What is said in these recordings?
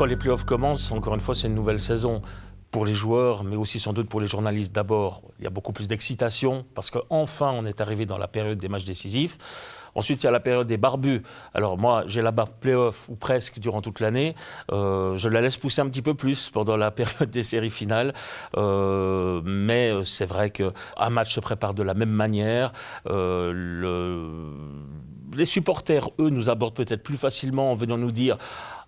Quand les playoffs commencent, encore une fois, c'est une nouvelle saison. Pour les joueurs, mais aussi sans doute pour les journalistes. D'abord, il y a beaucoup plus d'excitation, parce qu'enfin, on est arrivé dans la période des matchs décisifs. Ensuite, il y a la période des barbus. Alors moi, j'ai la barbe play-off, ou presque, durant toute l'année. Je la laisse pousser un petit peu plus pendant la période des séries finales. Mais c'est vrai qu'un match se prépare de la même manière. Les supporters, eux, nous abordent peut-être plus facilement en venant nous dire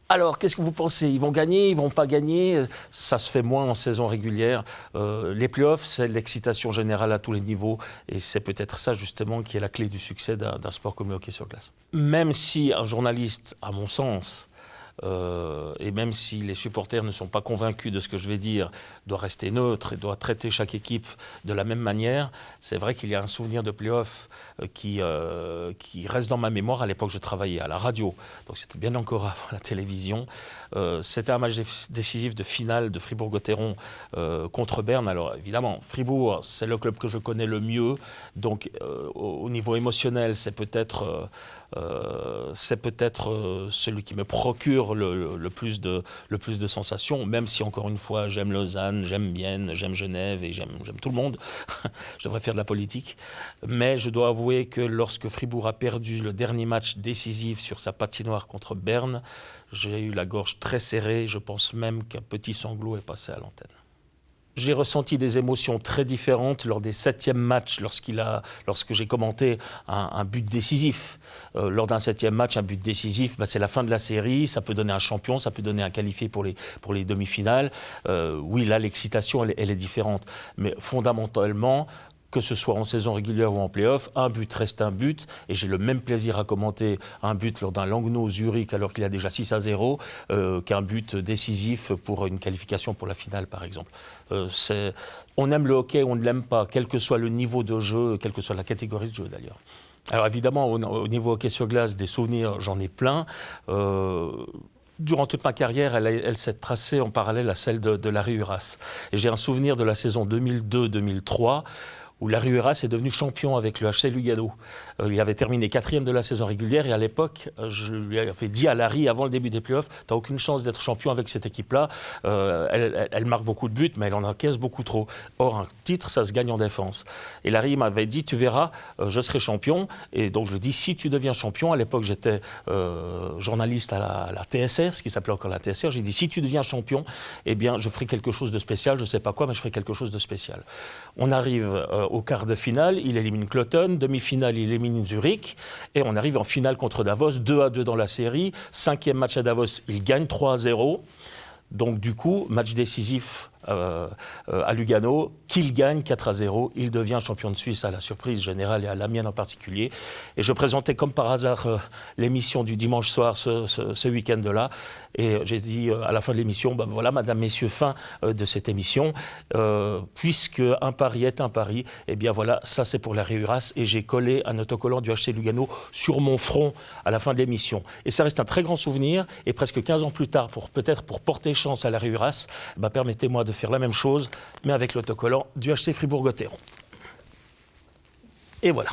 « Alors, qu'est-ce que vous pensez ? Ils vont gagner ? Ils vont pas gagner ?» Ça se fait moins en saison régulière. Les playoffs, c'est l'excitation générale à tous les niveaux. Et c'est peut-être ça, justement, qui est la clé du succès d'un sport comme le hockey sur glace. Même si un journaliste, à mon sens, et même si les supporters ne sont pas convaincus de ce que je vais dire, doit rester neutre et doit traiter chaque équipe de la même manière, c'est vrai qu'il y a un souvenir de play-off qui reste dans ma mémoire. À l'époque, je travaillais à la radio, donc c'était bien encore avant la télévision. C'était un match décisif de finale de Fribourg-Gotteron contre Berne. Alors évidemment, Fribourg, c'est le club que je connais le mieux, donc au niveau émotionnel, c'est peut-être celui qui me procure le plus de sensations, même si, encore une fois, j'aime Lausanne, j'aime Bienne, j'aime Genève et j'aime tout le monde. Je devrais faire de la politique. Mais je dois avouer que lorsque Fribourg a perdu le dernier match décisif sur sa patinoire contre Berne, j'ai eu la gorge très serrée. Je pense même qu'un petit sanglot est passé à l'antenne. J'ai ressenti des émotions très différentes lors des 7e matchs, lorsque j'ai commenté un but décisif. Lors d'un 7e match, un but décisif, c'est la fin de la série, ça peut donner un champion, ça peut donner un qualifié pour les demi-finales. Oui, là, l'excitation, elle est différente. Mais fondamentalement, que ce soit en saison régulière ou en play-off, un but reste un but, et j'ai le même plaisir à commenter un but lors d'un Langnau-Zurich alors qu'il y a déjà 6-0 qu'un but décisif pour une qualification pour la finale, par exemple. On aime le hockey, on ne l'aime pas, quel que soit le niveau de jeu, quelle que soit la catégorie de jeu d'ailleurs. Alors évidemment, au niveau hockey sur glace, des souvenirs, j'en ai plein. Durant toute ma carrière, elle s'est tracée en parallèle à celle de Larry Huras. Et j'ai un souvenir de la saison 2002-2003, où Larry Huras est devenu champion avec le HC Lugano. Il avait terminé 4e de la saison régulière et à l'époque, je lui avais dit à Larry avant le début des playoffs, « T'as aucune chance d'être champion avec cette équipe-là. Elle marque beaucoup de buts, mais elle en encaisse beaucoup trop. Or, un titre, ça se gagne en défense. » Et Larry m'avait dit « Tu verras, je serai champion. » Et donc je lui dis « Si tu deviens champion », à l'époque j'étais journaliste à la TSR, ce qui s'appelait encore la TSR, j'ai dit « Si tu deviens champion, eh bien je ferai quelque chose de spécial. Je ne sais pas quoi, mais je ferai quelque chose de spécial. » On arrive au quart de finale, il élimine Cloton, demi-finale, il élimine Zurich, et on arrive en finale contre Davos, 2-2 dans la série, 5e match à Davos, il gagne 3-0, donc du coup, match décisif à Lugano, qu'il gagne 4-0, il devient champion de Suisse à la surprise générale et à la mienne en particulier. Et je présentais comme par hasard l'émission du dimanche soir ce week-end-là, et j'ai dit à la fin de l'émission, voilà, madame, messieurs, fin de cette émission, puisque un pari est un pari, et bien voilà, ça c'est pour Larry Huras, et j'ai collé un autocollant du HC Lugano sur mon front à la fin de l'émission. Et ça reste un très grand souvenir, et presque 15 ans plus tard, peut-être pour porter chance à Larry Huras, permettez-moi de faire la même chose, mais avec l'autocollant du HC Fribourg-Gotteron. Et voilà.